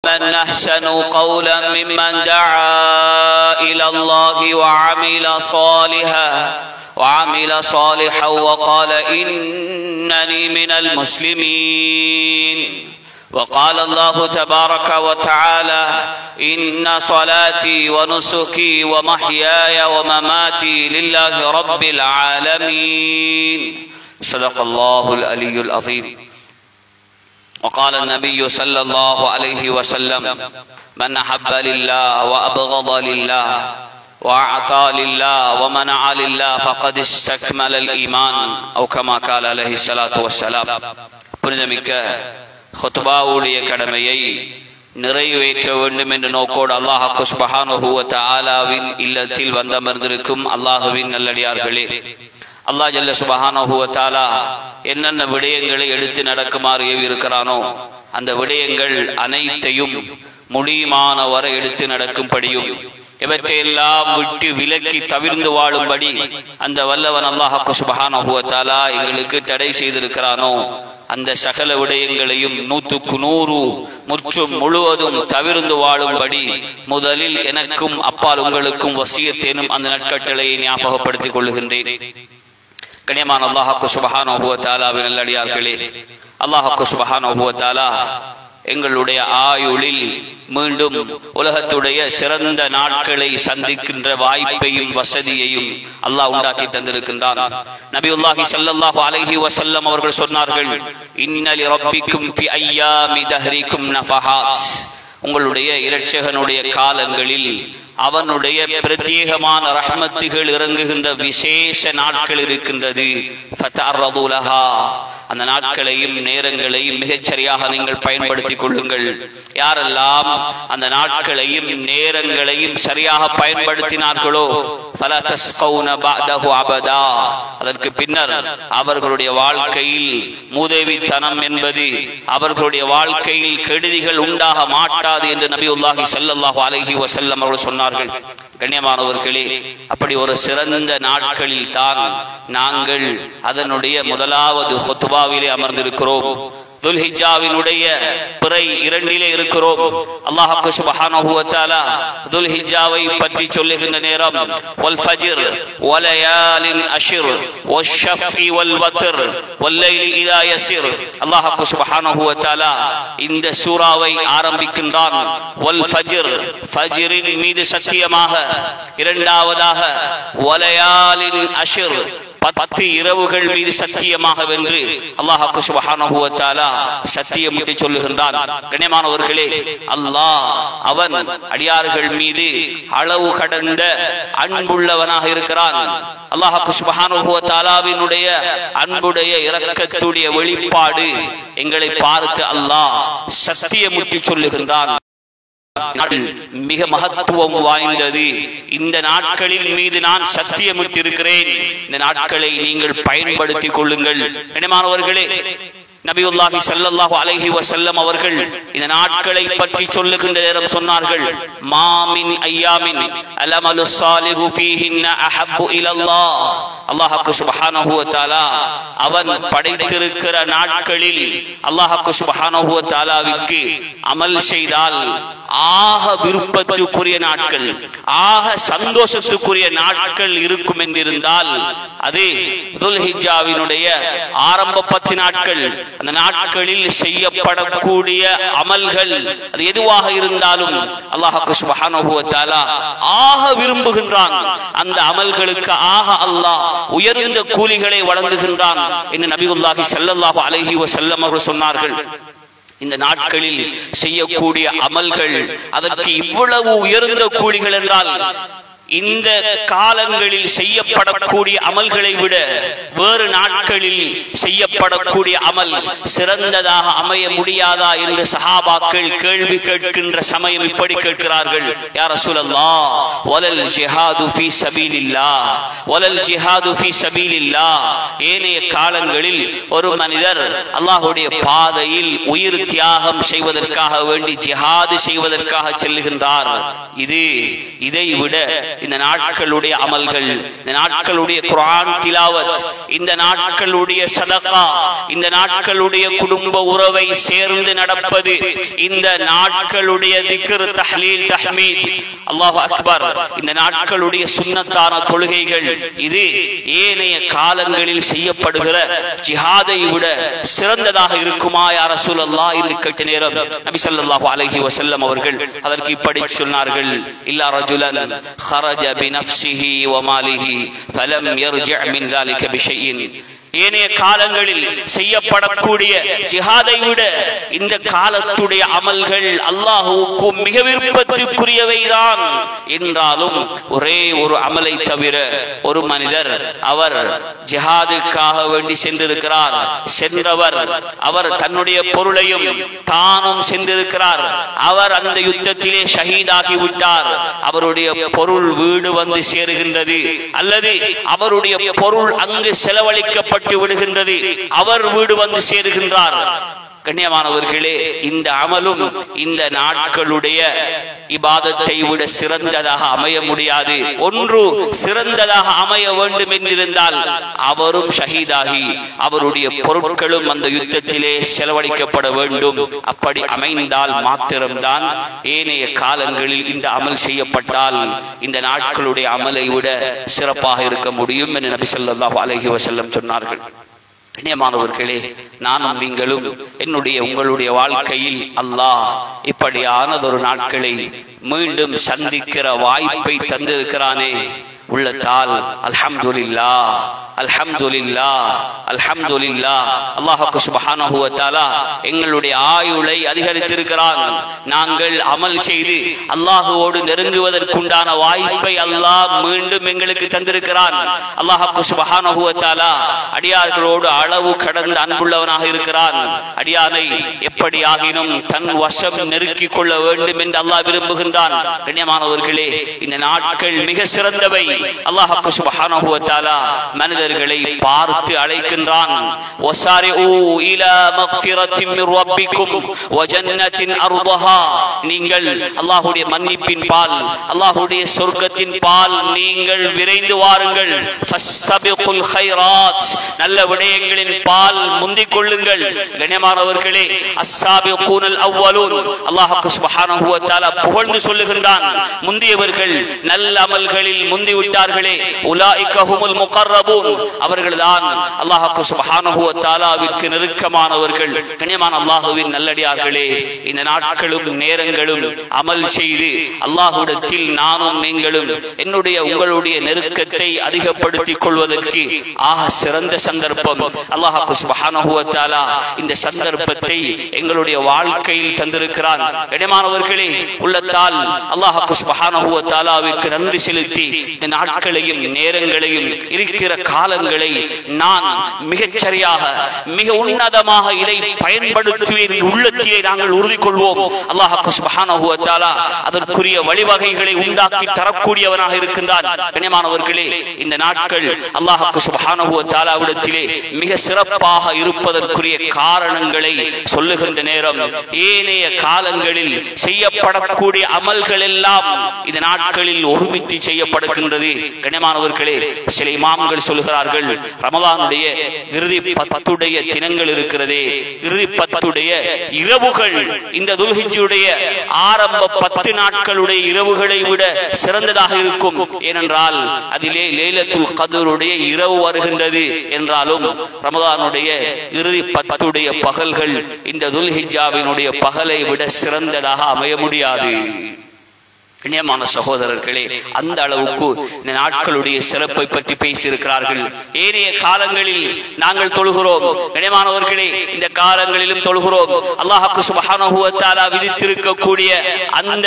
من أحسن قولا ممن دعا إلى الله وعمل صالحا وقال إنني من المسلمين. وقال الله تبارك وتعالى إن صلاتي ونسكي ومحياي ومماتي لله رب العالمين. صدق الله العلي العظيم. وقال النبي صلى الله عليه وسلم من أحب لله وأبغض لله وأعطى لله ومنع لله فقد استكمل الإيمان أو كما قال عليه الصلاة والسلام. புனிதமிக்க ஹுத்பாவுடைய கடமையை நிறைவேற்ற வேண்டும் என்ற நோக்கோடு அல்லாஹ் சுப்ஹானஹு வ தஆலாவின் இல்லத்தில் வந்தமர்ந்திருக்கும் அல்லாஹ்வின் நல்லடியார்களே, அல்லாஹ் ஜல்ல சுப்ஹானஹு வ தஆலா என்னென்ன விடயங்களை எடுத்து நடக்குமாறு ஏவி இருக்கிறானோ அந்த விடயங்கள் அனைத்தையும் முடியுமான வரை எடுத்து நடக்கும்படியும் இவற்றையெல்லாம் விட்டு விலக்கி தவிர்ந்து வாழும்படி அந்த வல்லவன் அல்லாஹ் சுப்ஹானஹு வ தஆலா எங்களுக்கு தடை செய்திருக்கிறானோ அந்த சகல விடயங்களையும் 100% முற்றும் முழுவதும் தவிர்ந்து வாழும்படி முதலில் எனக்கும் அப்பால் உங்களுக்கும் வசியத்தேனும் அந்த நற்கட்டளையை ஞாபகப்படுத்திக் கொள்ளுகின்றேன். கண்ணியமான அல்லாஹ் சுப்ஹானஹு வ தஆலாவின் நல்லடியார்களே, அல்லாஹ் சுப்ஹானஹு வ தஆலா எங்களுடைய ஆயுளில் மீண்டும் உலகத்துடைய சிறந்த நாட்களை சந்திக்கின்ற வாய்ப்பையும் வசதியையும் அல்லாஹ் உண்டாக்கி தந்திருக்கின்றான். நபியுல்லாஹி ஸல்லல்லாஹு அலைஹி வஸல்லம் அவர்கள் சொன்னார்கள், இன்ன லிரப்பிக்கும் ஃபி அய்யாமி தஹ்ரிக்கும் நஃபஹாத். உங்களுடைய இரட்சகனுடைய காலங்களில் அவனுடைய பிரத்யேகமான ரஹ்மத்துகள் இறங்குகின்ற விசேஷ நாட்கள் இருக்கின்றது. ஃபதஅர்ரது லஹா. அந்த நாட்களையும் நேரங்களையும் மிகச்சரியாக நீங்கள் பயன்படுத்திக் கொள்ளுங்கள். யாரெல்லாம் அந்த நாட்களையும் நேரங்களையும் சரியாக பயன்படுத்தினார்களோ ஃபலா தஸ்கௌன பஅதஹு அபதா. அதற்கு பின்னர் அவர்களுடைய வாழ்க்கையில் மூதேவித்தனம் என்பது அவர்களுடைய வாழ்க்கையில் கெடுதிகள் உண்டாக மாட்டாது என்று நபியுல்லாஹி ஸல்லல்லாஹு அலைஹி வஸல்லம் அவர்கள் சொன்னார்கள். கண்ணியமானவர்களே, அப்படி ஒரு சிறந்த நாட்களில் தான் நாங்கள் அதனுடைய முதலாவது ஹுத்பாவிலே அமர்ந்திருக்கிறோம். துல்ஹிஜ்ஜாவினுடைய பிறை 2 இருக்கிறோம். அல்லாஹ் சுப்ஹானஹு வ தஆலா துல்ஹிஜ்ஜாவை பற்றி சொல்லுகின்ற நேரம் வல் ஃபஜ்ர் வலயாலின் அஷ்ர் வஷ்ஷஃபி வல் வத்ர் வல்லைலி இதா யஸிர். அல்லாஹ் சுப்ஹானஹு வ தஆலா இந்த சூராவை ஆரம்பிக்கின்றான். வல் ஃபஜ்ர், ஃபஜ்ரின் மீது சத்தியமாக. இரண்டாவதாக வலயாலின் அஷ்ர், 10 இரவுகள் மீது சத்தியமாக வென்று அல்லாஹ் சுப்ஹானஹு வ தஆலா சத்தியமிட்டு சொல்லுகின்றான். கண்ணியமானவர்களே, அல்லாஹ் அவன் அடியார்கள் மீது அளவு கடந்த அன்புள்ளவனாக இருக்கிறான். அல்லாஹ் சுப்ஹானஹு வ தஆலாவினுடைய அன்புடைய இரக்கத்துடைய வெளிப்பாடு எங்களை பார்த்து அல்லாஹ் சத்தியமிட்டு சொல்லுகின்றான். மிக மகத்துவம் வாய்ந்தது. இந்த நாட்களின் மீது நான் சத்தியமிட்டிருக்கிறேன். இந்த நாட்களை நீங்கள் பயன்படுத்திக் கொள்ளுங்கள். கண்ணியமானவர்களே, நபியுல்லாஹி ஸல்லல்லாஹு அலைஹி வஸல்லம் அவர்கள் இந்த நாட்களை பற்றி சொல்லுகின்ற நேரம் சொன்னார்கள், மாமின் ஐயாமின் அலமலு ஸாலிஹு ஃபீஹின்ன அஹப்பு இலல்லாஹ். அல்லாஹ் சுப்ஹானஹு வ தஆலா அவன் படைத்திருக்கிற நாட்களில் அல்லாஹ் சுப்ஹானஹு வ தஆலாவிற்கு அமல் செய்தால் ஆக விருப்பத்துக்குரிய நாட்கள், ஆக சந்தோஷத்துக்குரிய நாட்கள் இருக்கும் என்றிருந்தால் அது துல்ஹிஜ்ஜாவினுடைய ஆரம்ப 10 நாட்கள். அந்த நாட்களில் செய்யப்படக்கூடிய அமல்கள் அது எதுவாக இருந்தாலும் அல்லாஹ் சுப்ஹானஹு வ தஆலா ஆக விரும்புகின்றான். அந்த அமல்களுக்கு ஆக அல்லாஹ் உயர்ந்த கூலிகளை வழங்குகின்றான் என்று நபியுல்லாஹி ஸல்லல்லாஹு அலைஹி வஸல்லம் அவர்கள் சொன்னார்கள். இந்த நாட்களில் செய்யக்கூடிய அமல்கள் அதற்கு இவ்வளவு உயர்ந்த கூலிகள் என்றால் இந்த காலங்களில் செய்யப்படக்கூடிய அமல்களை விட வேறு நாட்களில் செய்யப்படக்கூடிய அமல் சிறந்ததாக அமைய முடியாதா என்று சஹாபாக்கள் கேள்வி கேட்கின்ற சமயம் இப்படி கேட்கிறார்கள், யா ரசூலல்லாஹ், வலல் ஜிஹாது ஃபீ ஸபீலில்லாஹ், வலல் ஜிஹாது ஃபீ ஸபீலில்லாஹ். ஏனைய காலங்களில் ஒரு மனிதர் அல்லாஹ்வுடைய பாதையில் உயிர் தியாகம் செய்வதற்காக வேண்டி ஜிஹாது செய்வதற்காக செல்லுகின்றார். இதை விட இந்த நாட்களுடைய அமல்கள், இந்த நாட்களுடைய குர்ஆன் திலாவத், இந்த நாட்களுடைய சதகா, இந்த நாட்களுடைய குடும்ப உறவை சேர்ந்து நடப்பது, இந்த நாட்களுடைய திக்ர், தஹ்லீல், தஹ்மீத், அல்லாஹு அக்பர், இந்த நாட்களுடைய சுன்னத்தான தொழுகைகள், இது ஏனைய காலங்களில் செய்யப்படுகிற ஜிஹாதை விட சிறந்ததாக இருக்குமா யா ரசூலல்லாஹ் என்று கேட்ட நேரம் நபி ஸல்லல்லாஹு அலைஹி வஸல்லம் அவர்கள் அதற்கு இப்படி சொன்னார்கள், இல்லா ரஜுலன் خرج بنفسه وماله فلم يرجع من ذلك بشيء. ஏனைய காலங்களில் செய்யப்படக்கூடிய ஜிஹாதை விட இந்த காலத்துடைய அமல்கள் அல்லாஹ்வுக்கு மிக விருப்பத்திற்குரியவைதான் என்றாலும் ஒரே ஒரு அமலை தவிர ஒரு மனிதர் அவர் ஜிஹாதுக்காக வேண்டி சென்றிருக்கிறார், சென்றவர் அவர் தன்னுடைய பொருளையும் தானும் சென்றிருக்கிறார், அவர் அந்த யுத்தத்திலே ஷஹீதாகி விட்டார், அவருடைய பொருள் வீடு வந்து சேருகின்றது அல்லது அவருடைய பொருள் அங்கு செலவழிக்கப்பட்டு விடுகின்றது, அவர் வீடு வந்து சேருகின்றார். கண்ணியமானவர்களே, இந்த அமலும் இந்த நாட்களுடைய இபாதத்தை விட சிறந்ததாக அமைய முடியாது. ஒன்று சிறந்ததாக அமைய வேண்டும் என்றிருந்தால் அவரும் ஷஹீதாகி அவருடைய பொருட்களும் அந்த யுத்தத்திலே செலவழிக்கப்பட வேண்டும். அப்படி அமைந்தால் மாத்திரம்தான் ஏனைய காலங்களில் இந்த அமல் செய்யப்பட்டால் இந்த நாட்களுடைய அமலை விட சிறப்பாக இருக்க முடியும் என்று நபி ஸல்லல்லாஹு அலைஹி வஸல்லம் சொன்னார்கள். கண்ணியமானவர்களே, நானும் நீங்களும் என்னுடைய உங்களுடைய வாழ்க்கையில் அல்லாஹ் இப்படியானதொரு நாட்களை மீண்டும் சந்திக்கிற வாய்ப்பை தந்திருக்கிறானே, உள்ளத்தால் அல்ஹம்துலில்லாஹ் அல்ஹம்துலில்லாஹ் அல்ஹம்துலில்லாஹ். அல்லாஹ் சுப்ஹானஹு வ தஆலா எங்களுடைய ஆயுளை அதிகரித்திருக்கிறான். நாங்கள் அமல் செய்து அல்லாஹ்வோடு நெருங்குவதற்குண்டான வாய்ப்பை அல்லாஹ் மீண்டும் எங்களுக்கு தந்திருக்கிறான். அல்லாஹ் சுப்ஹானஹு வ தஆலா அடியார்களோடு அளவு கடந்த அன்புள்ளவனாக இருக்கிறான். அடியானை எப்படி ஆகினும் தன் வசம் நெருக்கிக் கொள்ள வேண்டும் என்று அல்லாஹ் விரும்புகின்றான். கண்ணியமானவர்களே, இந்த நாட்கள் மிக சிறந்தவை. அல்லாஹ் சுப்ஹானஹு வ தஆலா மனிதர்களை பார்த்து அழைக்கின்றான். வஸாரிஉ இலா மக்ஃபிரத்தின் மிர் ரப்பிக்கும் வ ஜன்னத்தின் அர்தஹா. நீங்கள் அல்லாஹ்வுடைய மன்னிப்பின் பால், அல்லாஹ்வுடைய சொர்க்கத்தின் பால் நீங்கள் விரைந்து வாருங்கள். ஃபஸ்தபிகுல் கைராத், நல்ல விடயங்களின் பால் முந்திக் கொள்ளுங்கள். கண்ணியமானவர்களே, அஸ்ஸாபிகூனல் அவ்வலூன், அல்லாஹ் சுப்ஹானஹு வ தஆலா புகழ்ந்து சொல்லுகின்றான், முந்தியவர்கள் நல்ல அமல்களில் முந்தி விட்டார்களே, உலாயிக ஹுமுல் முகர்ரபூன், அவர்கள்தான் அல்லாஹ் சுப்ஹானஹு வ தஆலாவிற்கு நெருக்கமானவர்கள். கண்ணியமான அல்லாஹ்வின் நல்லடியார்களே, இந்த நாட்களும் நேரங்களும் அமல் செய்து அல்லாஹ்விடத்தில் நானும் நீங்களும் என்னுடைய உங்களுடைய நெருக்கத்தை அதிகப்படுத்திக் கொள்வதற்கு ஆக சிறந்த சந்தர்ப்பம். அல்லாஹ் சுப்ஹானஹு வ தஆலா இந்த சந்தர்ப்பத்தை எங்களுடைய வாழ்க்கையில் தந்திருக்கிறான். கண்ணியமானவர்களே, உள்ளத்தால் அல்லாஹ் சுப்ஹானஹு வ தஆலாவிற்கு நன்றி செலுத்தி இந்த நாட்களையும் நேரங்களையும் இருக்கிற காலங்களை நான் மிகச் சரியாக மிக உன்னதமாக இதை பயன்படுத்துவேன் உள்ளத்திலே நாங்கள் உறுதி கொள்வோம். அல்லாஹ் சுப்ஹானஹு வ தஆலா அதற்குரிய வழிவகைகளை உண்டாக்கி தரக்கூடியவனாக இருக்கின்றான். கண்ணியமானவர்களே, இந்த நாட்கள் அல்லாஹ் சுப்ஹானஹு வ தஆலாவிடத்திலே மிக சிறப்பாக இருப்பதற்குரிய காரணங்களை சொல்லுகின்ற நேரம் ஏனைய காலங்களில் செய்யப்படக்கூடிய அமல்கள் எல்லாம் இந்த நாட்களில் ஒருமித்து செய்யப்படுகின்றது. கண்ணியமானவர்களே, சில இமாம்கள் சொல்கிறார்கள், ரமலானுடைய இறுதி 10 தினங்கள் இருக்கிறதே, இறுதி 10 இரவுகள் இந்த துல்ஹிஜ்ஜுடைய ஆரம்ப 10 நாட்களுடைய இரவுகளை விட சிறந்ததாக இருக்கும். ஏனென்றால் அதிலே லைலத்துல் கத்ருடைய இரவு வருகின்றது. என்றாலும் ரமலானுடைய இறுதி 10 பகல்கள் இந்த துல்ஹிஜ்ஜாவினுடைய பகலை விட சிறந்ததாக அமைய முடியாது. கண்ணியமான சகோதரர்களே, அந்த அளவுக்கு இந்த நாட்களுடைய சிறப்பை பற்றி பேசியிருக்கிறார்கள். ஏனைய காலங்களில் நாங்கள் தொழுகிறோம். கண்ணியமானவர்களே, இந்த காலங்களிலும் தொழுகிறோம். அல்லாஹ் சுப்ஹானஹு வ தஆலா விதித்திருக்கக்கூடிய அந்த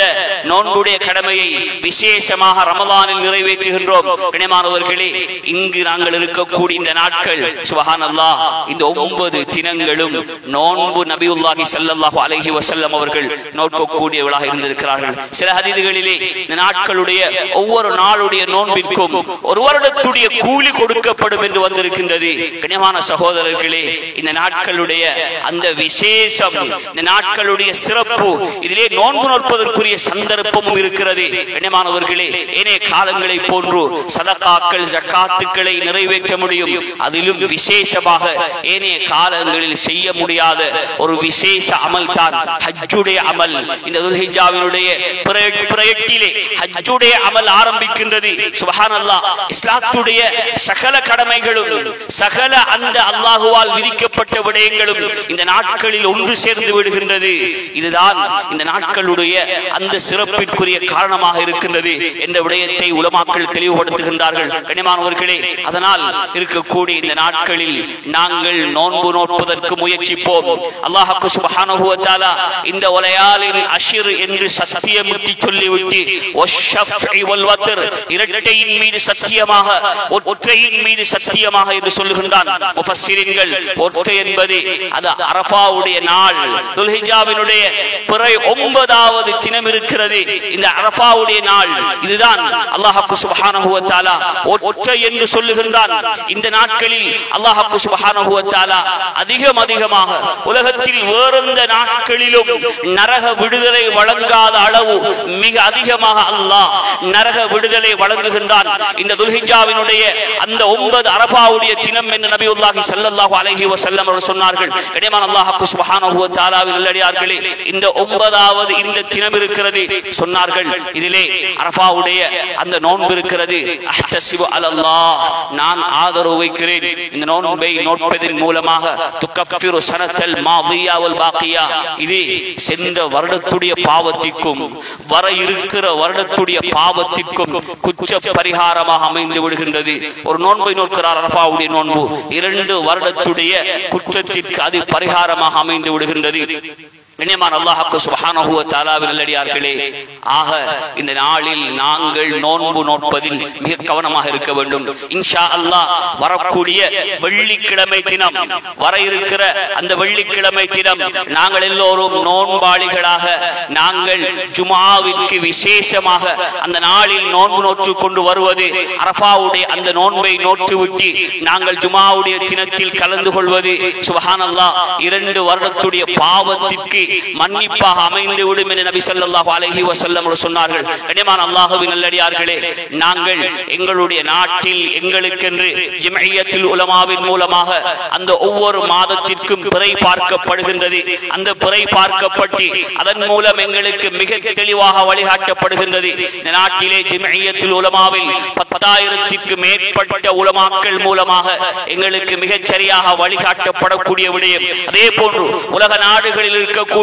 நோன்புடைய கடமையை விசேஷமாக ரமலானில் நிறைவேற்றுகின்றோம். கண்ணியமானவர்களே, இங்கு நாங்கள் இருக்கக்கூடிய இந்த நாட்கள் சுப்ஹானல்லாஹ், இந்த 9 தினங்களும் நோன்பு நபியுல்லாஹி ஸல்லல்லாஹு அலைஹி வஸல்லம் அவர்கள் நோக்கக்கூடியவர்களாக இருந்திருக்கிறார்கள். சில ஹதீதுகளில் ஹதீஸுகளிலே இந்த நாட்களுடைய ஒவ்வொரு நாளுடைய நோன்பிற்கும் ஒரு வருடத்துடைய கூலி கொடுக்கப்படும் என்று வந்திருக்கின்றது. கண்ணியமான சகோதரர்களே, இந்த நாட்களுடைய அந்த விசேஷம், இந்த நாட்களுடைய சிறப்பு, இதிலே நோன்பு நோற்பதற்குரிய சந்தர்ப்பமும் இருக்கிறது. கண்ணியமானவர்களே, ஏனைய காலங்களை போன்று சதகாக்கள் ஜகாத்துக்களை நிறைவேற்ற முடியும். அதிலும் விசேஷமாக ஏனைய காலங்களில் செய்ய முடியாத ஒரு விசேஷ அமல் தான் ஹஜ்ஜுடைய அமல். இந்த துல்ஹிஜ்ஜாவினுடைய பிரயட்டிலே ஹஜ்ஜுடைய அமல் ஆரம்பிக்கின்றது. சுப்ஹானல்லாஹ், இஸ்லாத்துடைய சகல கடமைகளும் சகல அந்த அல்லாஹுவால் விதிக்கப்பட்ட விடயங்களும் இந்த நாட்களில் ஒன்று சேர்ந்து விடுகின்றது. இதுதான் இந்த நாட்களுடைய அந்த சிறப்பிற்குரிய காரணமாக இருக்கின்றது என்ற விடயத்தை உலமாக்கள் தெளிவுபடுத்துகின்றார்கள். கண்ணியமானவர்களே, அதனால் இருக்கக்கூடிய இந்த நாட்களில் நாங்கள் நோன்பு நோற்பதற்கு முயற்சிப்போம். அல்லாஹ் சுப்ஹானஹு வ தஆலா இந்த வலையாலின் அஷ்ர் என்று சத்தியமிட்டு சொல்லிவிட்டு வஷ்ஷஃபி வல் வத்ர், இரட்டையின் மீது சத்தியமாக, ஒற்றையின் மீது சத்தியமாக என்று சொல்லுகின்றான் முஃபஸ்ஸிரீன்கள். ஒற்றை என்பது அது அரஃபாவுடைய நாள், துல்ஹிஜ்ஜாவினுடைய பிறை 9வது தினம் இருக்கிறது இந்த அரஃபாவுடைய நாள். இதுதான் அல்லாஹ் சுப்ஹானஹு வ தஆலா ஒற்றை என்று சொல்லுகின்றான். இந்த நாட்களில் அல்லாஹ் சுப்ஹானஹு வ தஆலா அதிகமாக உலகத்தில் வேறெந்த நாட்களிலும் நரக விடுதலை வழங்காத அளவு மிக அதிகமாக அல்லாஹ் நரக விடுதலை வழங்குகின்றான். இந்த துல்ஹிஜ்ஜாவினுடைய அந்த 9 அரஃபாவுடைய தினம் என்று நபியுல்லாஹி ஸல்லல்லாஹு அலைஹி வஸல்லம் அவர்கள் சொன்னார்கள். கண்ணியமான அல்லாஹ் சுப்ஹானஹு வ தஆலாவின் நல்லடியார்களே, இந்த 9வது இந்த தினம் இருக்கிறது சொன்னார்கள். இதிலே அரஃபாவுடைய அந்த நோன்பு இருக்கிறது. அஹ்தஸிபு அலல்லாஹ், நான் ஆதரவு வைக்கிறேன். இந்த நோன்பை நோட்பதன் மூலமாக துக்கஃபிரு ஸனத்தல் மாதியா வல் பாக்கியா, இது சென்ற வருடத்துடைய பாவத்திற்கும் வர இருக்கிற வருடத்துடைய பாவத்திற்கும் குற்ற பரிகாரமாக அமைந்து விடுகின்றது. ஒரு நோன்பை நோக்கிறார் அரஃபாவுடைய நோன்பு, 2 வருடத்துடைய குற்றத்திற்கு அது பரிகாரமாக அமைந்து விடுகின்றது. கண்ணியமான அல்லாஹ் சுப்ஹானஹு வ தஆலாவின் நல்லடியார்களே, ஆக இந்த நாளில் நாங்கள் நோன்பு நோற்பதில் மிக கவனமாக இருக்க வேண்டும். இன்ஷா அல்லாஹ் வரக்கூடிய வெள்ளிக்கிழமை தினம், வர இருக்கிற அந்த வெள்ளிக்கிழமை தினம் நாங்கள் எல்லோரும் நோன்பாளிகளாக நாங்கள் ஜும்ஆவிற்கு விசேஷமாக அந்த நாளில் நோன்பு நோற்று கொண்டு வருவது, அரஃபாவுடைய அந்த நோன்பை நோற்றுவிட்டு நாங்கள் ஜும்ஆவுடைய தினத்தில் கலந்து கொள்வது சுப்ஹானல்லாஹ் 2 வருடத்துடைய பாவத்திற்கு மன்னிப்பாக அமைந்து விடும் என்று நபி ஸல்லல்லாஹு அலைஹி வஸல்லம் சொன்னார்கள். கண்ணியமான அல்லாஹ்வின் நல்லடியார்களே, நாங்கள் எங்களுடைய நாட்டில் எங்களுக்கென்று ஜம்இய்யத்துல் உலமாவின் மூலமாக அந்த ஒவ்வொரு மாதத்திற்கும் பிறை பார்க்கப்படுகின்றது. அந்த பிறை பார்க்கப்பட்டு அதன் மூலம் எங்களுக்கு மிக தெளிவாக வழிகாட்டப்படுகின்றது. இந்த நாட்டிலே ஜம்இய்யத்துல் உலமாவில் 10,000க்கு மேற்பட்ட உலமாக்கள் மூலமாக எங்களுக்கு மிகச் சரியாக வழிகாட்டப்படக்கூடிய விடயம். அதே போன்று உலக நாடுகளில் இருக்கக்கூடிய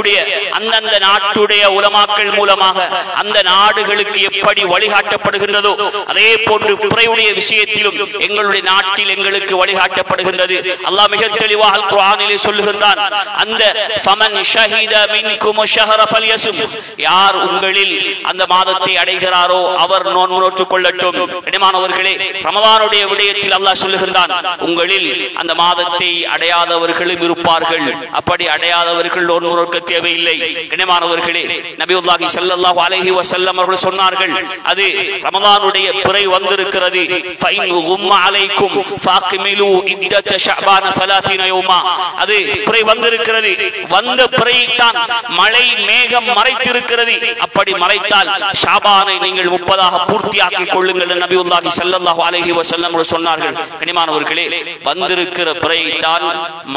அந்தந்த நாட்டுடைய உலமாக்கள் மூலமாக அந்த நாடுகளுக்கு எப்படி வழிகாட்டப்படுகின்றதோ அதே போன்று பிறையுடைய விஷயத்திலும் எங்களுடைய நாட்டில் எங்களுக்கு வழிகாட்டப்படுகின்றது. அல்லாஹ் மிக தெளிவாக அல் குர்ஆனிலே சொல்லுகின்றான், அந்த ஃபமன் ஷஹித மின்கும் ஷஹர ஃபல்யஸும், யார் உங்களில் அந்த மாதத்தை அடைகிறாரோ அவர் நோன்பு நோற்றுக் கொள்ளட்டும். கண்ணியமானவர்களே, ரமலானுடைய விடயத்தில் அல்லாஹ் சொல்லுகின்றான், உங்களில் அந்த மாதத்தை அடையாதவர்களும் இருப்பார்கள், அப்படி அடையாதவர்கள் நோன்பு நோக்க தேவையில்லை. கண்ணியமானவர்களே, நபியுல்லாஹி ஸல்லல்லாஹு அலைஹி வஸல்லம் அவர்கள் சொன்னார்கள், அது ரமலானுடைய பிறை வந்திருக்கிறது. ஃபைன் கும்ம அலைக்கும் ஃபாக்மிலு இத்தத ஷஅபான 30 யௌமா, அது பிறை வந்திருக்கிறது. வந்த பிறையைத்தான் மழை மேகம் மறைத்திருக்கிறது. அப்படி மறைத்தால் ஷஅபானை நீங்கள் 30ஆக பூர்த்தியாக்கிக் கொள்ளுங்கள் என்று நபியுல்லாஹி ஸல்லல்லாஹு அலைஹி வஸல்லம் அவர்கள் சொன்னார்கள். கண்ணியமானவர்களே, வந்திருக்கிற பிறையைத்தான்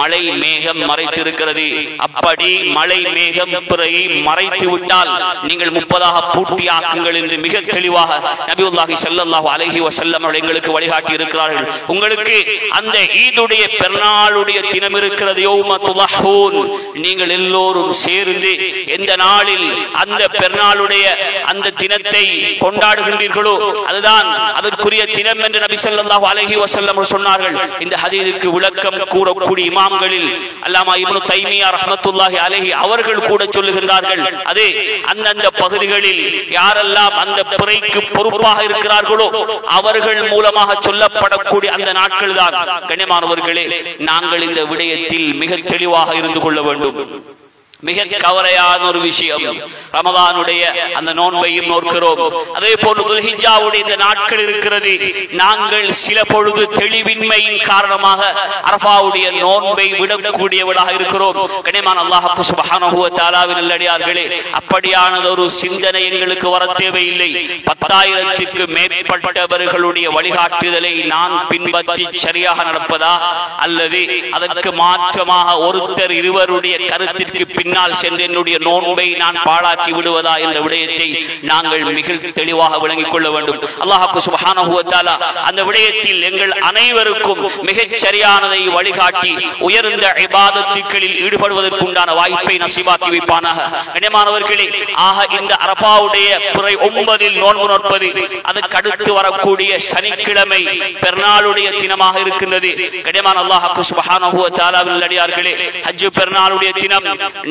மழை மேகம் மறைத்திருக்கிறது. அப்படி மழை மேகம் பிறையை மறைத்து விட்டால் நீங்கள் 30ஆக பூர்த்தியாக்குங்கள் என்று மிக தெளிவாக நபியுல்லாஹி ஸல்லல்லாஹு அலைஹி வஸல்லம் அவர்கள் எங்களுக்கு வழிகாட்டி இருக்கிறார்கள். உங்களுக்கு அந்த ஈதுடைய பெருநாளுடைய தினம் இருக்கிறது, யௌம துலஹூன், நீங்கள் எல்லோரும் சேர்ந்து எந்த நாளில் அந்த பெருநாளுடைய அந்த தினத்தை கொண்டாடுகின்றீர்களோ அதுதான் அதற்குரிய தினம் என்று நபி ஸல்லல்லாஹு அலைஹி வஸல்லம் சொன்னார்கள். இந்த ஹதீஸுக்கு விளக்கம் கூறக்கூடிய இமாம்களில் அல்லாமா இப்னு தைமியா ரஹ்மத்துல்லாஹி அலைஹி அவர்கள் கூட சொல்லுகின்றார்கள், அது அந்தந்த பகுதிகளில் யாரெல்லாம் அந்த பிறைக்கு பொறுப்பாக இருக்கிறார்களோ அவர்கள் மூலமாக சொல்லப்படக்கூடிய அந்த நாட்கள் தான். கண்ணியமானவர்களே, நாங்கள் இந்த விடயத்தில் மிக தெளிவாக இருந்து கொள்ள வேண்டும். மிக கவலையான ஒரு விஷயம். ரமதானுடைய அந்த நோன்பையும் நோக்கிறோம். அதே போன்று துல்ஹிஜ்ஜாவுடைய இந்த நாட்கள் இருக்கிறது. நாங்கள் சில பொழுது தெளிவின்மையின் காரணமாக அரஃபாவுடைய நோன்பை விடக்கூடியவர்களாக இருக்கிறோம். கனிமான் அல்லாஹ் சுப்ஹானஹு வ தஆலாவின் நல்லடியார்களே, அப்படியானது ஒரு சிந்தனை எங்களுக்கு வர தேவையில்லை. 10,000க்கு மேற்பட்டவர்களுடைய வழிகாட்டுதலை நான் பின்பற்றி சரியாக நடப்பதா, அல்லது அதற்கு மாற்றமாக ஒருத்தர் இருவருடைய கருத்திற்கு பின்னால் சென்று என்னுடைய நோன்பை நான் பாழாக்கி விடுவதா என்ற விடயத்தை நாங்கள் மிக தெளிவாக விளங்கிக் கொள்ள வேண்டும். அல்லாஹ் சுப்ஹானஹு வ தஆலா அந்த விடயத்தில் எங்கள் அனைவருக்கும் மிகச் சரியானதை வழிகாட்டி உயர்ந்த இபாதத்துகளில் ஈடுபடுவதற்குண்டான வாய்ப்பை நசீபாக்கி வைப்பானாக. கண்ணியமானவர்களே, ஆக இந்த அரஃபாவுடைய பிறை 9 நோன்பு நோற்பது, அதற்கு அடுத்து வரக்கூடிய சனிக்கிழமை பெருநாளுடைய தினமாக இருக்கின்றது. கண்ணியமான அல்லாஹ் சுப்ஹானஹு வ தஆலாவின் நல்லடியார்களே, ஹஜ் பெருநாளுடைய தினம்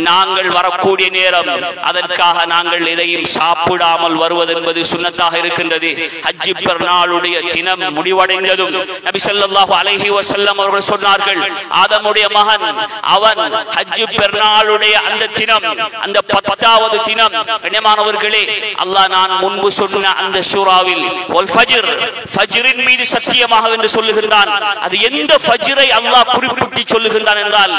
நாங்கள் வரக்கூடிய நேரம், அதற்காக நாங்கள் எதையும் சாப்பிடாமல் வருவது என்பது சுன்னத்தாக இருக்கின்றது. ஹஜ் பெருநாளுடைய தினம் முடிவடைந்ததும் நபி ஸல்லல்லாஹு அலைஹி வஸல்லம் அவர்கள் சொன்னார்கள், ஆதமுடைய மகன் அவன் ஹஜ் பெருநாளுடைய அந்த தினம், அந்த 10வது தினம், கண்ணியமானவர்களே, அல்லாஹ் நான் முன்பு சொன்ன அந்த சூராவில் வல் ஃபஜ்ர், ஃபஜ்ரின் மீது சத்தியமாக என்று சொல்லுகின்றான். அது எந்த ஃபஜ்ரை அல்லாஹ் குறிப்பிட்டு சொல்லுகின்றான் என்றால்,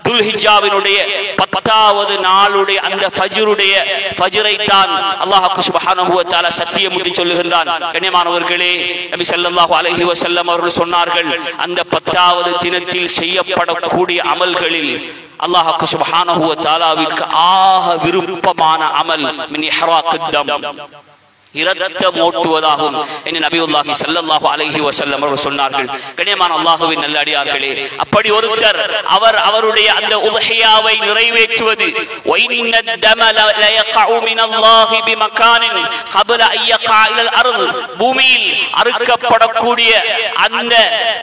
துல்ஹிஜ்ஜாவினுடைய 10வது நாளுடைய அந்த ஃபஜ்ரை தான் அல்லாஹ் சுப்ஹானஹு வ தஆலா சத்தியமிட்டு சொல்லுகின்றான். கண்ணியமானவர்களே, நபி ஸல்லல்லாஹு அலைஹி வஸல்லம் அவர்கள் சொன்னார்கள், அந்த 10வது தினத்தில் செய்யப்படக்கூடிய அமல்களில் அல்லாஹ் சுப்ஹானஹு வ தஆலாவிற்கு ஆக விருப்பமான அமல் மின் இஹ்ராக்குத் தம், இரத்தம் ஓட்டுவதாகும் என்று நபியுல்லாஹி ஸல்லல்லாஹு அலைஹி வஸல்லம் அவர்கள் சொன்னார்கள். கண்ணியமான அல்லாஹ்வின் நல்லடியார்களே, அப்படி ஒருத்தர் அவருடைய அந்த உத்ஹியாவை நிறைவேற்றுவது, வைன்னத் தம லா யக்உ மினல்லாஹி பிமகானின் قبل ان يقع الى الارض, பூமியில் அறுக்கப்படக்கூடிய அந்த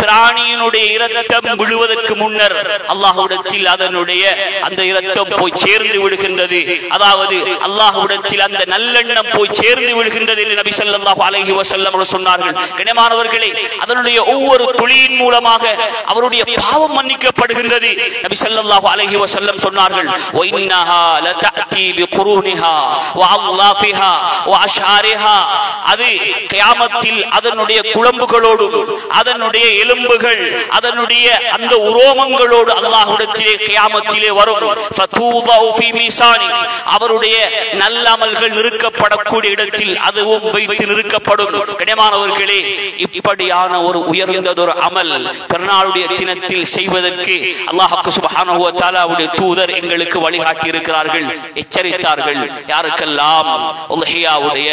பிராணியினுடைய இரத்தம் விழுவதற்கு முன்னர் அல்லாஹ்விடத்தில் அதனுடைய அந்த இரத்தம் போய் சேர்ந்து விடுகின்றது. அதாவது அல்லாஹ்விடத்தில் அந்த நல்லெண்ணம் போய் சேர்ந்து விடுகின்றது என்று நபி ஸல்லல்லாஹு அலைஹி வஸல்லம் அவர்கள் சொன்னார்கள். கண்ணியமானவர்களே, அதனுடைய ஒவ்வொரு துளியின் மூலமாக அவருடைய பாவம் மன்னிக்கப்படுகின்றது. நபி ஸல்லல்லாஹு அலைஹி வஸல்லம் சொன்னார்கள், வைன்னஹா லதஅதி பிகுரூனிஹா வஅல்லாஃபிஹா வஅஷாரிஹா, அது கியாமத்தில் அதனுடைய குளம்புகளோடு, அதனுடைய எலும்புகள், அதனுடைய அந்த உரோமங்களோடு அல்லாஹ்விடத்திலே கியாமத்திலே வரும். ஃபதூதஉ ஃபீ மீசானி, அவருடைய நல்ல அமல்கள் நிறுக்கப்படக்கூடிய இடத்தில் அதுவும் வைத்து நிறுக்கப்படும். கண்ணியமானவர்களே, இப்படியான ஒரு உயர்ந்ததொரு அமல் பெருநாளுடைய தினத்தில் செய்வதற்கு அல்லாஹ் சுப்ஹானஹு வ தஆலாவுடைய தூதர் எங்களுக்கு வழிகாட்டி இருக்கிறார்கள், எச்சரித்தார்கள். யாருக்கெல்லாம் உல்ஹியாவுடைய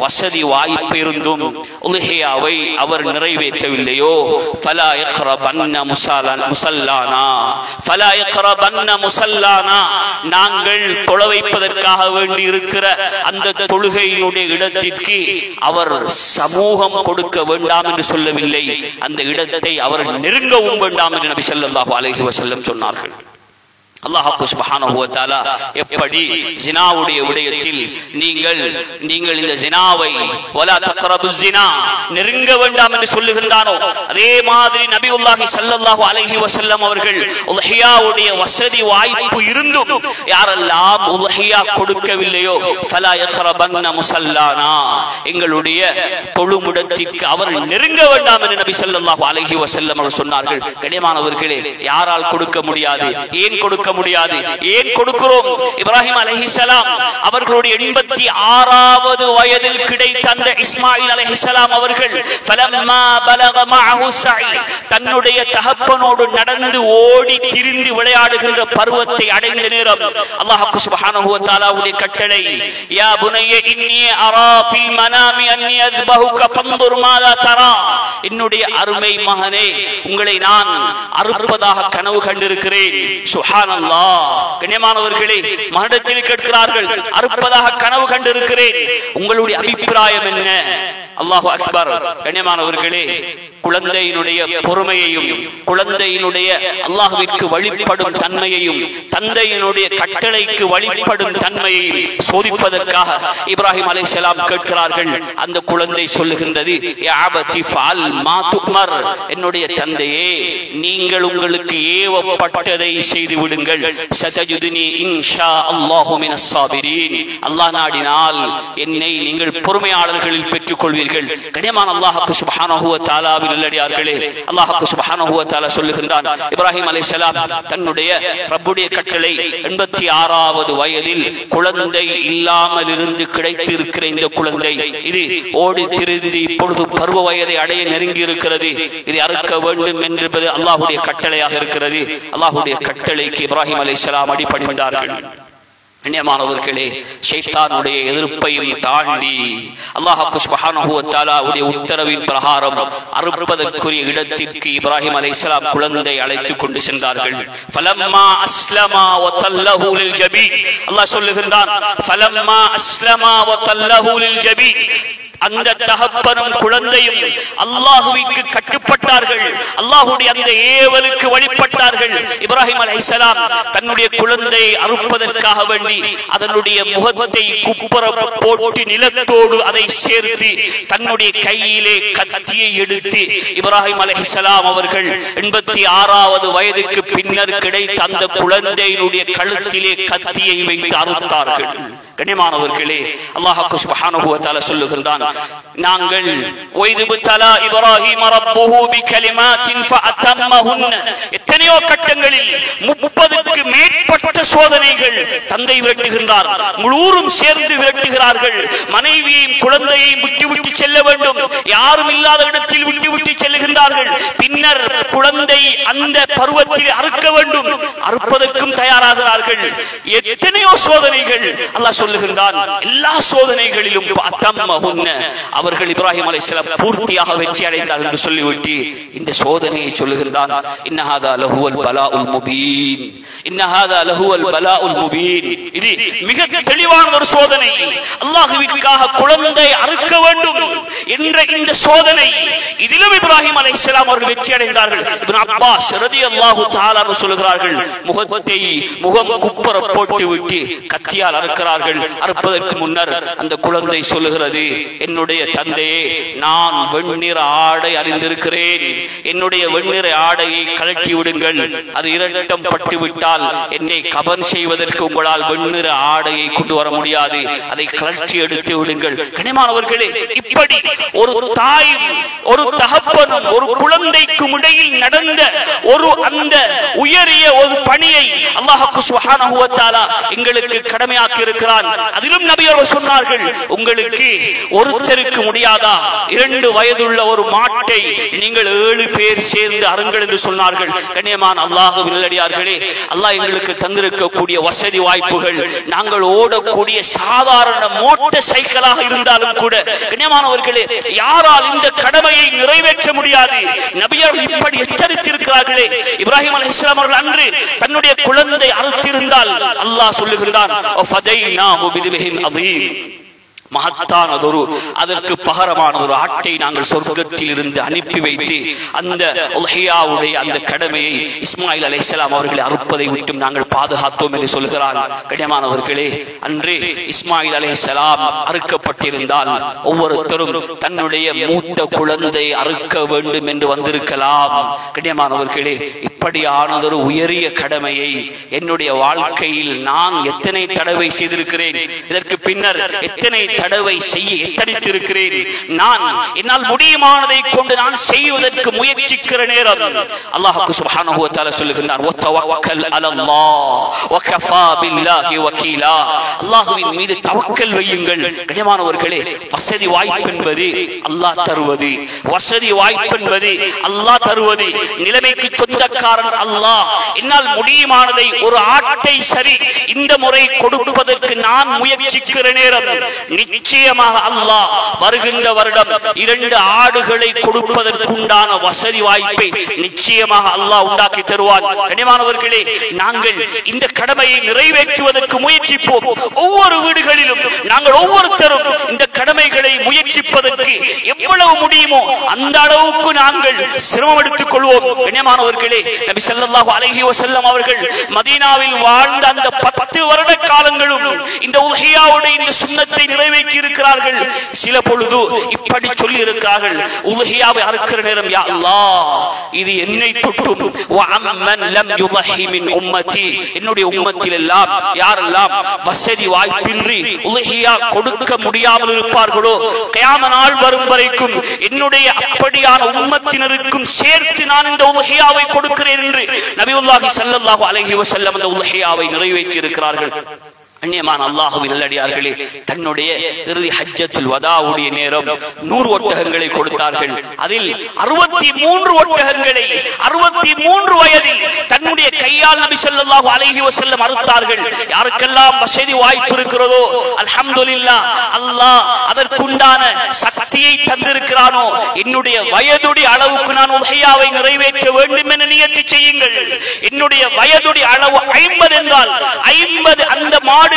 வசதி வாய்ப்பு இருந்தும் உல்ஹியாவை அவர் நிறைவேற்றவில்லையோ, ஃபலா யக்ரபன்ன முஸல்லானா, ஃபலா யக்ரபன்ன முஸல்லானா, நாங்கள் தொழ வைப்பதற்காக வேண்டி இருக்கிற அந்த தொழுகையினுடைய இடத்திற்கு அவர் சமூகம் கொடுக்க வேண்டாம் என்று சொல்லவில்லை, அந்த இடத்தை அவர் நெருங்கவும் வேண்டாம் என்று நபி ஸல்லல்லாஹு அலைஹி வஸல்லம் சொன்னார்கள். அல்லாஹ் சுப்ஹானஹு வ தஆலா எப்படி ஜினாவுடைய விடயத்தில் நீங்கள் இந்த ஜினாவை வலா தக்ரபுஸ் ஜினா, நெருங்க வேண்டாம் என்று சொல்லுகின்றானோ, அதே மாதிரி நபியுல்லாஹி ஸல்லல்லாஹு அலைஹி வஸல்லம் அவர்கள் உல்ஹியாவுடைய வசதி வாய்ப்பு இருந்தும் யாரெல்லாம் உல்ஹியா கொடுக்கவில்லையோ, ஃபலா யக்ரபன்ன முஸல்லானா, எங்களுடைய தொழுமுடத்திற்கு அவர் நெருங்க வேண்டாம் என்று நபி ஸல்லல்லாஹு அலைஹி வஸல்லம் அவர்கள் சொன்னார்கள். கண்ணியமானவர்களே, யாரால் கொடுக்க முடியாது? ஏன் கொடுக்க முடியாது? ஏன் கொடுக்கிறோம்? இப்ராஹிம் அலைஹிஸ்ஸலாம் அவர்களுடைய 86வது வயதில் கிடைத்த அந்த இஸ்மாயில் அலைஹிஸ்ஸலாம் அவர்கள் ஃபலம்மா பலக மஅஹு ஸஇ, தன்னுடைய தகப்பனோடு நடந்து ஓடி திரிந்து விளையாடுகின்ற பருவத்தை அடைந்த நேரம் அல்லாஹ் சுப்ஹானஹு வ தஆலாவுடைய கட்டளை, யா புனைய இன்னி அரா ஃபில் மனாமி அன்னி அஸ்பஹுக ஃபன்துர் மாதா தரா, என்னுடைய அருமை மகனே, உங்களை நான் அறுப்பதாக கனவு கண்டிருக்கிறேன். சுப்ஹானல்லாஹ். கண்ணியமானவர்களே, மகனிடத்தில் கேட்கிறார்கள், அறுப்பதாக கனவு கண்டிருக்கிறேன், உங்களுடைய அபிப்பிராயம் என்ன? அல்லாஹு அக்பர். கண்ணியமானவர்களே, குழந்தையினுடைய பொறுமையையும் குழந்தையினுடைய அல்லாஹ்விற்கு வழிபடும் தன்மையையும் தந்தையினுடைய கட்டளைக்கு வழிபடும் தன்மையையும் சோதிப்பதற்காக இப்ராஹிம் அலைஹிஸ்ஸலாம் கேட்கிறார்கள். அந்த குழந்தை சொல்லுகின்றது, யா அபதி ஃபஅல் மா துமர், என்னுடைய தந்தையே நீங்கள் உங்களுக்கு ஏவப்பட்டதை செய்து விடுங்கள். சதஜுதுனி இன்ஷா அல்லாஹு மினஸ் சாபிரீன், அல்லாஹ் நாடினால் என்னை நீங்கள் பொறுமையாளர்களில் பெற்றுக் கொள்வீர்கள். கனியமான அல்லாஹ் சுப்ஹானஹு வ தஆலாவின் நல்லடியார்களே, அல்லாஹ் சுப்ஹானஹு வ தஆலா சொல்லுகின்றான், இப்ராஹிம் அலைஹிஸ்ஸலாம் தன்னுடைய ரப்புடைய கட்டளை 86வது வயதில் குழந்தை இல்லாமல் இருந்து கிடைத்திருக்கிற இந்த குழந்தை இது ஓடி திரிந்து இப்பொழுது பருவ வயதை அடைய நெருங்கி இருக்கிறது. இதை அறுக்க வேண்டும் என்பது அல்லாஹ்வுடைய கட்டளையாக இருக்கிறது. அல்லாஹ்வுடைய கட்டளைக்கு இப்ராஹிம் அலைஹிஸ்ஸலாம் அடிபணிந்தார்கள். கண்ணியமானவர்களே, ஷைத்தானுடைய எதிர்ப்பையும் தாண்டி அல்லாஹ் சுப்ஹானஹு வ தஆலாவுடைய உத்தரவின் பிரகாரம் அறுப்பதற்குரிய இடத்திற்கு இப்ராஹிம் அலைஹிஸ்ஸலாம் குழந்தை அழைத்துக் கொண்டு சென்றார்கள். ஃபலம்மா அஸ்லமா வ தல்லஹு லில் ஜபீன், அல்லாஹ் சொல்லுகின்றான், ஃபலம்மா அஸ்லமா வ தல்லஹு லில் ஜபீன், அந்த தகப்பனும் குழந்தையும் அல்லாஹ்வுக்கு கட்டுப்பட்டார்கள், அல்லாஹ்வுடைய அந்த ஏவலுக்கு வழிபட்டார்கள். இப்ராஹிம் அலைஹிஸ்ஸலாம் தன்னுடைய குழந்தையை அறுப்பதற்காக வேண்டி அதனுடைய முகத்தை குப்புற போட்டு நிலத்தோடு அதை சேர்த்து தன்னுடைய கையிலே கத்தியை எடுத்து இப்ராஹிம் அலைஹிஸ்ஸலாம் அவர்கள் 86வது வயதுக்கு பின்னர் கிடைத்த அந்த குழந்தையினுடைய கழுத்திலே கத்தியை வைத்து அறுத்தார்கள். கண்ணியமானவர்களே, அல்லாஹ் சுப்ஹானஹு வ தஆலா சொல்லுகின்றான், நாங்கள் வைதுபதலா இப்ராஹிம் ரப்புஹு பிகலிமாத்தின் ஃபஅத்தம்மஹுன்ன, எத்தனையோ கட்டங்களில் 30க்கு மேற்பட்ட சோதனைகள் தந்தை விரட்டுகின்றார், முழுவதும் சேர்ந்து விரட்டுகிறார்கள். மனைவியையும் குழந்தையையும் விட்டு செல்ல வேண்டும், யாரும் இல்லாத இடத்தில் விட்டு செல்லுகின்றார்கள். பின்னர் குழந்தை அந்த பருவத்தில் அறுக்க வேண்டும், அறுப்பதற்கும் தயாராகிறார்கள். எத்தனையோ சோதனைகள் அல்லாஹ் சொல்லுகின்றான். எல்லா சோதனைகளிலும் அவர்கள் இப்ராஹிம் அலைஹிஸ்ஸலாம் பூர்த்தியாக வெற்றி அடைந்தார்கள் என்று சொல்லிவிட்டு இந்த சோதனையை சொல்லுகின்றான், இன்னஹாதா லஹுவல் பலாஉல் முபீன், இன்னஹாதா லஹுவல் பலாஉல் முபீன், இது மிக தெளிவான ஒரு சோதனை. அல்லாஹ்விற்காக குழந்தை அறுக்க வேண்டும் என்ற இந்த சோதனை, இதிலும் இப்ராஹிம் அலைஹிஸ்ஸலாம் அவர்கள் வெற்றி அடைந்தார்கள். இப்னு அப்பாஸ் ரலியல்லாஹு தஆலா சொல்லுகிறார்கள், முகம் குப்புற போட்டு விட்டு கத்தியால் அறுக்கிறார்கள். அறுப்பதற்கு முன்னர் அந்த குழந்தை சொல்லுகிறது, என்னுடைய தந்தையே, நான் வெண்ணிற ஆடை அணிந்திருக்கிறேன், என்னுடைய வெண்ணிற ஆடையை கழட்டி விடுங்கள், அது இரட்டம் பட்டு விட்டால் என்னை கபன் செய்வதற்கு உங்களால் வெண்ணிற ஆடையை கொண்டு வர முடியாது, அதை கழட்டி எடுத்து விடுங்கள். கனிமானவர்களே, இப்படி ஒரு தாயும் ஒரு தகப்பனும் ஒரு குழந்தைக்கும் இடையில் நடந்த ஒரு அந்த உயரிய ஒரு பணியை அல்லாஹ் சுப்ஹானஹு வ தஆலா எங்களுக்கு கடமையாக்கி இருக்கிறான். அதிலும் நபி அவர்கள் சொன்னார்கள், உங்களுக்கு ஒருத்தருக்கு முடியாதா, 2 வயதுள்ள ஒரு மாட்டை நீங்கள் 7 பேர் சேர்ந்து அருங்கள் என்று சொன்னார்கள். கண்ணியமான அல்லாஹ்வின் நல்லடியார்களே, அல்லாஹ் எங்களுக்கு தந்திருக்கக்கூடிய வசதி வாய்ப்புகள், நாங்கள் ஓடக்கூடிய சாதாரண மோட்டார் சைக்கிளாக இருந்தாலும் கூட கண்ணியமானவர்களே, யாரால் இந்த கடமையை நிறைவேற்ற முடியாது. நபி அவர்கள் இப்படி எச்சரித்திருக்கிறார்களே. இப்ராஹிம் அலைஹிஸ்ஸலாம் அவர்கள் அன்று தன்னுடைய குழந்தை அறுத்திருந்தால் அல்லாஹ் சொல்லுகிறான், மகத்தானதொரு அதற்கு பகரமான ஒரு ஆட்டை நாங்கள் சொர்க்கத்தில் இருந்து அனுப்பி வைத்து அந்த உல்ஹியாவுடைய அந்த கடமையை இஸ்மாயில் அலைஹிஸ்ஸலாம் அவர்களை அறுப்பதை விட்டு நாங்கள் பாதுகாத்தோம் என்று சொல்கிறார். கண்ணியமானவர்களே, அன்று இஸ்மாயில் அலைஹிஸ்ஸலாம் அறுக்கப்பட்டிருந்தால் ஒவ்வொருத்தரும் தன்னுடைய மூத்த குழந்தை அறுக்க வேண்டும் என்று வந்திருக்கலாம். கண்ணியமானவர்களே, இப்படியானதொரு உயரிய கடமையை என்னுடைய வாழ்க்கையில் நான் எத்தனை தடவை செய்திருக்கிறேன், இதற்கு பின்னர் எத்தனை தடவை செய்ய எத்தனித்திருக்கிறேன். நான் என்னால் முடியுமானதை கொண்டு நான் செய்வதற்கு முயற்சிக்கிற நேரம் அல்லாஹ் சுப்ஹானஹு வ தஆலா சொல்லுகிறார், வதவக்கல் அலல்லாஹ் வகஃபா பில்லாஹி வகீலா, அல்லாஹ்வின் மீது தவக்கல் வையுங்கள். கண்ணியமானவர்களே, வசதி வாய்ப்பு என்பது அல்லாஹ் தருவது, வசதி வாய்ப்பு என்பது அல்லாஹ் தருவது, நிலைமைக்கு சொந்தக்காரன் அல்லாஹ். என்னால் முடியுமானதை ஒரு ஆட்டை சரி இந்த முறை கொடுப்பதற்கு நான் முயற்சிக்கிற நேரம் நிச்சயமாக அல்லாஹ் வருகின்ற வருடம் 2 ஆடுகளை கொடுப்பதற்குண்டான வசதி வாய்ப்பை நிச்சயமாக அல்லாஹ் உண்டாக்கி தருவார். கண்ணியமானவர்களே, நாங்கள் இந்த கடமையை நிறைவேற்றுவதற்கு முயற்சிப்போம். ஒவ்வொரு வீடுகளிலும் நாங்கள் ஒவ்வொருத்தரும் இந்த கடமைகளை முயற்சிப்பதற்கு எவ்வளவு முடியுமோ அந்த அளவுக்கு நாங்கள் சிரமம் எடுத்துக் கொள்வோம். கண்ணியமானவர்களே, நபி ஸல்லல்லாஹு அலைஹி வஸல்லம் அவர்கள் மதீனாவில் வாழ்ந்த அந்த 10 வருட காலங்களும் இந்த உல்ஹியாவுடைய இந்த சுன்னத்தை நிறைவேற்றி இருக்கிறார்கள். சில பொழுது இப்படி சொல்லி இருக்கிறார்கள், உல்ஹியாவை அறுக்கிற நேரம், யா அல்லாஹ், இது என்னை தொட்டும் வஅம்மன் லம் யுضحி மின் உம்மதி, என்னுடைய உம்மத்தில் எல்லாம் யாரெல்லாம் வசதி வாய்ப்பின்றி உல்ஹியா கொடுக்க முடியாமல் இருப்பார்களோ கியாம நாள் வரும் வரைக்கும் என்னுடைய அப்படியான உம்மத்தினருக்கும் சேர்த்து நான் இந்த உல்ஹியாவை கொடுக்கிறேன் என்று நபியுல்லாஹி ஸல்லல்லாஹு அலைஹி வஸல்லம் அந்த உல்ஹியாவை நிறைவேற்றி இருக்கிறார்கள். அந்நியமான அல்லாஹ்வின் நல்லடியார்களே, தன்னுடைய இறுதி ஹஜ்ஜத்துல் வதாவுடைய நேரம் 100 ஒட்டகங்களை கொடுத்தார்கள். அதில் 63 ஒட்டகங்களை 63 வயதில் தன்னுடைய கையால் நபி ஸல்லல்லாஹு அலைஹி வஸல்லம் அறுத்தார்கள். யாருக்கெல்லாம் வசதி வாய்ப்பு இருக்கிறதோ அல்ஹம்துலில்லாஹ், அல்லாஹ் அதற்குண்டான சக்தியை தந்திருக்கிறானோ, என்னுடைய வயதுடைய அளவுக்கு நான் உல்ஹியாவை நிறைவேற்ற வேண்டும் என நியத்து செய்யுங்கள். என்னுடைய வயதுடைய அளவு 50 என்றால் 50 அந்த மாடுகளை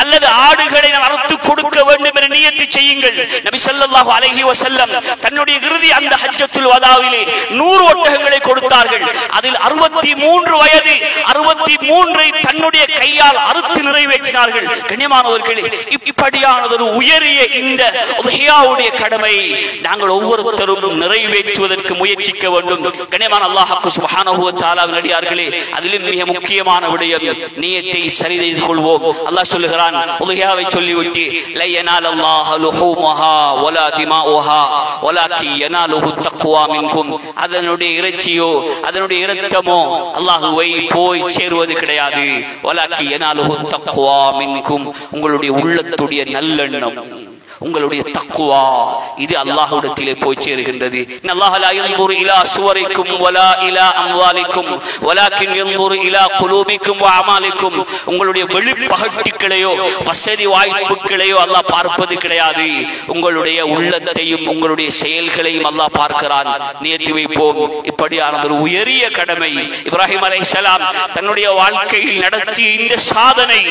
அல்லது ஆடுகளை நான் அறுத்து கொடுக்க வேண்டும் என நியத்து செய்யுங்கள். நபி ஸல்லல்லாஹு அலைஹி வஸல்லம் தன்னுடைய இறுதி அந்த ஹஜ்ஜத்துல் வதாவிலே 100 ஒட்டகங்களை கொடுத்தார்கள். அதில் 63 வயது 63ஐ தன்னுடைய கையால் அறுத்து நிறைவேற்றினார்கள். கண்ணியமானவர்களே, இப்படியானதொரு உயரிய இந்த உல்ஹியாவுடைய கடமையை நாங்கள் ஒவ்வொருத்தரும் நிறைவேற்றுவதற்கு முயற்சிக்க வேண்டும். கண்ணியமான அல்லாஹ் சுப்ஹானஹு வ தஆலாவின் அடியார்களே, அதிலும் மிக முக்கியமான விடயம் நியத்தை சரி செய்து கொள்வோம். அல்லாஹ் சொல்லுகிறான், உல்ஹியாவை சொல்லிவிட்டு, லை யனாலல்லாஹு லுஹூமுஹா வலா திமாஉஹா வலாக்கி யனாலுஹு தக்வா மின்கும், அதனுடைய இறைச்சியோ அதனுடைய இரத்தமோ அல்லாஹ்வை போய் சேருவது கிடையாது. வலாக்கி யனாலுஹு தக்வா மின்கும், உங்களுடைய உள்ளத்துடைய நல்லெண்ணம், உங்களுடைய தக்வா, இது அல்லாஹ்விடத்திலே போய் சேருகின்றது. அல்லாஹ் லா யன்துரு இலா சுவரிக்கும் வலா இலா அம்வாலிக்கும் வலாக்கின் யன்துரு இலா குலூபிக்கும் வ அமாலிக்கும், உங்களுடைய வெளிப்பகட்டுகளையோ வசதி வாய்ப்புகளையோ அல்லாஹ் பார்ப்பது கிடையாது. உங்களுடைய உள்ளத்தையும் உங்களுடைய செயல்களையும் அல்லாஹ் பார்க்கிறான். நியத்து வைப்போம். இப்படியான ஒரு உயரிய கடமை இப்ராஹிம் அலைஹிஸ்ஸலாம் தன்னுடைய வாழ்க்கையில் நடத்திய இந்த சாதனை,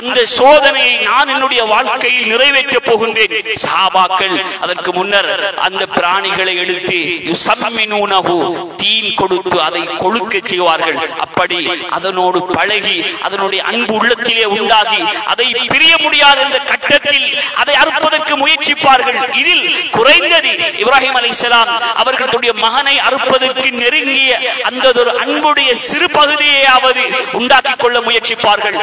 அந்த சோதனையை நான் என்னுடைய வாழ்க்கையில் நிறைவேற்றப் போகின்றேன். சஹாபாக்கள் அதற்கு முன்னர் அந்த பிராணிகளை எடுத்து யுஸம்மினூனஹு, தீன் கொடுத்து அதை கொழுக்க செய்வார்கள். அப்படி அதனோடு பழகி அதனுடைய அன்பு உள்ளத்திலே உண்டாகி அதை பிரிய முடியாத என்ற கட்டத்தில் அதை அறுப்பதற்கு முயற்சிப்பார்கள். இதில் குறைந்தது இப்ராஹிம் அலைஹிஸ்ஸலாம் அவர்களுடைய மகனை அறுப்பதற்கு நெருங்கிய அந்த ஒரு அன்புடைய சிறு பகுதியையாவது உண்டாக்கிக் கொள்ள முயற்சிப்பார்கள்.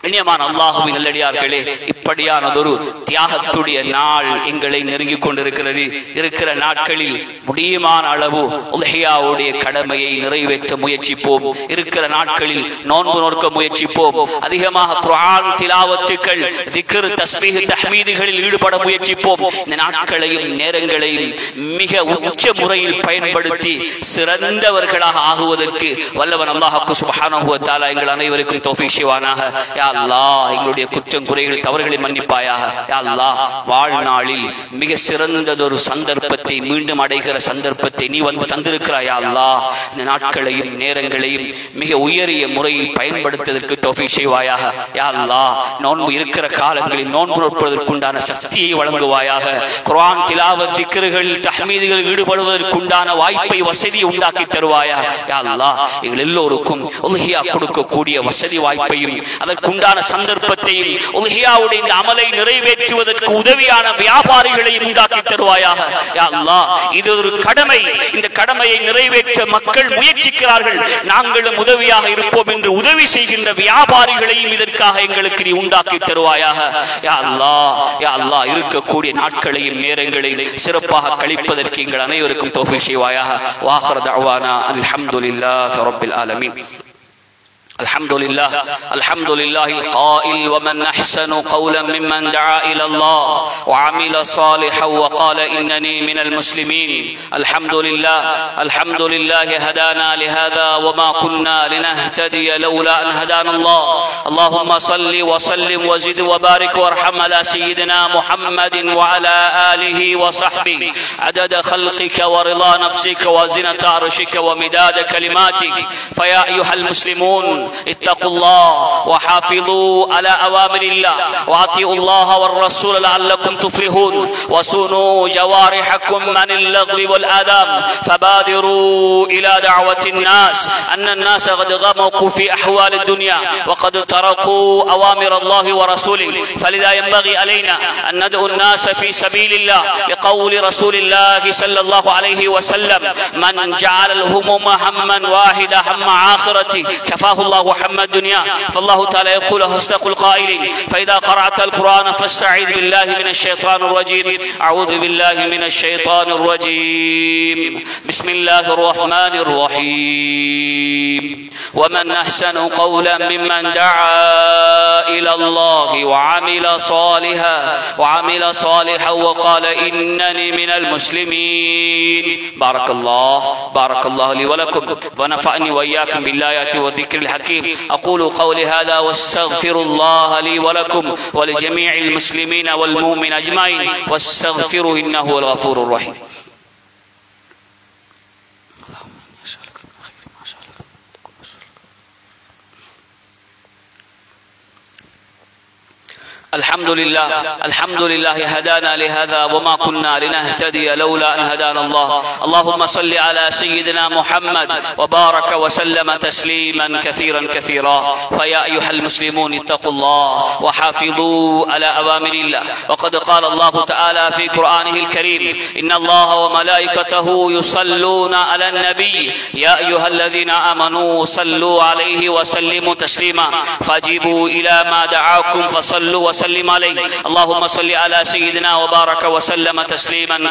கண்ணியமான அல்லாஹ்வின் நல்லடியார்களே, இப்படியானதொரு தியாகத்துடைய நாள் எங்களை நெருங்கிக் கொண்டிருக்கிறது. இருக்கிற நாட்களில் முடியுமான அளவு உல்ஹியாவுடைய கடமையை நிறைவேற்ற முயற்சிப்போம். இருக்கிற நாட்களில் நோன்பு நோக்க முயற்சிப்போம். அதிகமாக குர்ஆன் திலாவத்துக்கள், திக்ர், தஸ்பீஹ், தஹ்மீதுகளில் ஈடுபட முயற்சிப்போம். இந்த நாட்களையும் நேரங்களையும் மிக உச்ச முறையில் பயன்படுத்தி சிறந்தவர்களாக ஆகுவதற்கு வல்லவன் அல்லாஹ் சுப்ஹானஹு வ தஆலா எங்கள் அனைவருக்கும் தௌஃபீக் செய்வானாக. யா அல்லாஹ், எங்களுடைய குற்றம் குறைகள் தவறுகளை மன்னிப்பாயாக. யா அல்லாஹ், வாழ்நாளில் மிக சிறந்ததொரு சந்தர்ப்பத்தை, மீண்டும் அடைகிற சந்தர்ப்பத்தை நீ வந்து தந்திருக்கிறாய். யா அல்லாஹ், இந்த நாட்களையும் நேரங்களையும் மிக உயரிய முறையில் பயன்படுத்துவதற்கு தௌஃபீக் செய்வாயாக. யா அல்லாஹ், நோன்பு இருக்கிற காலங்களில் நோன்பு நோற்பதற்குண்டான சக்தியை வழங்குவாயாக. குர்ஆன் திலாவத், திக்ருகளில், தஹ்மீதுகளில் ஈடுபடுவதற்குண்டான வாய்ப்பை, வசதியை உண்டாக்கி தருவாயா. யா அல்லாஹ், எங்கள் எல்லோருக்கும் உல்ஹியா கொடுக்கக்கூடிய வசதி வாய்ப்பையும் அதற்குண்டான சந்தர்ப்பத்தையும் உல்ஹியாவுடைய இந்த அமலை நிறைவேற்றுவதற்கு உதவியான வியாபாரிகளையும் உண்டாக்கி தருவாயாக. யா அல்லாஹ், இது ஒரு கடமை. இந்த கடமையை நிறைவேற்ற மக்கள் முயற்சிக்கிறார்கள், நாங்களும் உதவியாக இருப்போம் என்று உதவி செய்கின்ற வியாபாரிகளையும் இதற்காக எங்களுக்கு நீ உண்டாக்கி தருவாயாக. யா அல்லாஹ், யா அல்லாஹ், இருக்கக்கூடிய நாட்களையும் நேரங்களையும் சிறப்பாக கழிப்பதற்கு எங்கள் அனைவருக்கும் தௌஃபீக் செய்வாயாக. வாஹிரு தஅவானா அல்ஹம்துலில்லாஹி ரப்பில் ஆலமீன். الحمد لله القائل ومن أحسن قولا ممن دعا إلى الله وعمل صالحا وقال إنني من المسلمين. الحمد لله هدانا لهذا وما كنا لنهتدي لولا أن هدانا الله. اللهم صل وسلم وزد وبارك وارحم على سيدنا محمد وعلى آله وصحبه عدد خلقك ورضا نفسك وزنة عرشك ومداد كلماتك. فيا أيها المسلمون اتقوا الله وحافظوا على أوامر الله وأطيعوا الله والرسول لعلكم تفلحون وصونوا جوارحكم عن اللغو والآثام فبادروا إلى دعوة الناس أن الناس قد غمقوا في أحوال الدنيا وقد تركوا أوامر الله ورسوله. فلذا ينبغي علينا أن ندعو الناس في سبيل الله لقول رسول الله صلى الله عليه وسلم من جعل الهموم هما واحدا هم آخرته كفاه الله هم الدنيا. فالله تعالى يقول أصدق القائلين فإذا قرأت القرآن فاستعذ بالله من الشيطان الرجيم. أعوذ بالله من الشيطان الرجيم. بسم الله الرحمن الرحيم. ومن أحسن قولا ممن دعا إلى الله وعمل صالحا وقال إنني من المسلمين. بارك الله لي ولكم ونفعني وإياكم بالآيات والذكر الحكيم. أقول قولي هذا واستغفر الله لي ولكم ولجميع المسلمين والمؤمنين أجمعين واستغفروه إنه هو الغفور الرحيم. الحمد لله هدانا لهذا وما كنا لنهتدي لولا أن هدانا الله. اللهم صل على سيدنا محمد وبارك وسلم تسليما كثيرا. فيا أيها المسلمون اتقوا الله وحافظوا على أوامر الله. وقد قال الله تعالى في قرآنه الكريم إن الله وملائكته يصلون على النبي يا أيها الذين آمنوا صلوا عليه وسلموا تسليما. فاجيبوا إلى ما دعاكم فصلوا وسلم عليه. اللهم صل على سيدنا وبارك وسلم تسليما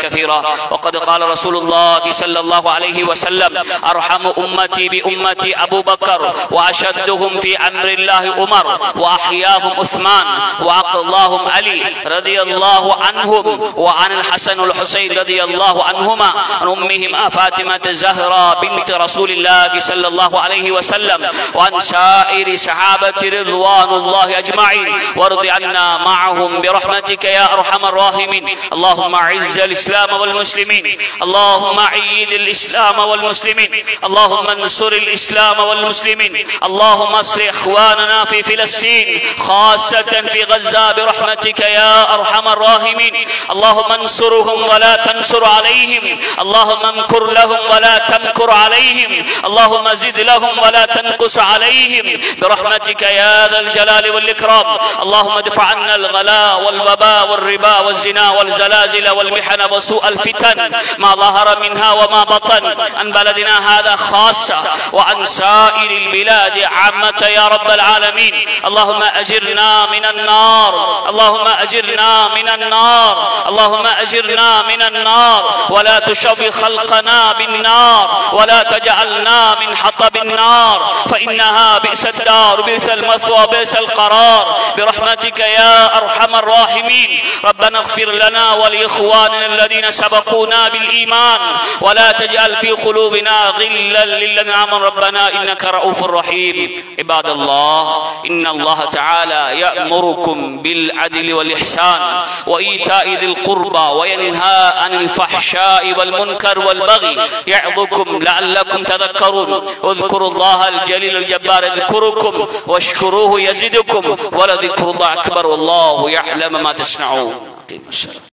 كثيرا. وقد قال رسول الله صلى الله عليه وسلم أرحم أمتي بأمتي أبو بكر وأشدهم في أمر الله عمر وأحياهم عثمان وأقضاهم علي رضي الله عنهم وعن الحسن والحسين رضي الله عنهما عن أمهما فاطمة الزهراء بنت رسول الله صلى الله عليه وسلم وعن سائر صحابة رضوان الله أجمعين وارض عنا معهم برحمتك يا أرحم الراحمين. اللهم أعز الإسلام والمسلمين. اللهم أعيد الإسلام والمسلمين. اللهم انصر الإسلام والمسلمين. اللهم اصلح إخواننا في فلسطين خاصة في غزة برحمتك يا أرحم الراحمين. اللهم انصرهم ولا تنصر عليهم. اللهم امكر لهم ولا تمكر عليهم. اللهم زد لهم ولا تنقص عليهم برحمتك يا ذا الجلال والإكرام. اللهم ادفع عنا الغلاء والوباء والربا والزنا والزلازل والمحن وسوء الفتن ما ظهر منها وما بطن عن بلدنا هذا خاصة وعن سائر البلاد عامة يا رب العالمين. اللهم أجرنا من النار. اللهم أجرنا من النار. اللهم أجرنا من النار ولا تشوي خلقنا بالنار ولا تجعلنا من حطب النار فإنها بئس الدار بئس المثوى بئس القرار برحمتك يا أرحم الراحمين. ربنا اغفر لنا ولإخواننا الذين سبقونا بالإيمان ولا تجعل في قلوبنا غلا للذين آمنوا ربنا إنك رؤوف رحيم. عباد الله إن الله تعالى يأمركم بالعدل والإحسان وإيتاء ذي القربى وينهى عن الفحشاء والمنكر والبغي يعظكم لعلكم تذكرون. اذكروا الله الجليل الجبار يذكركم واشكروه يزدكم ولذكر الله أكبر والله يعلم ما تصنعون.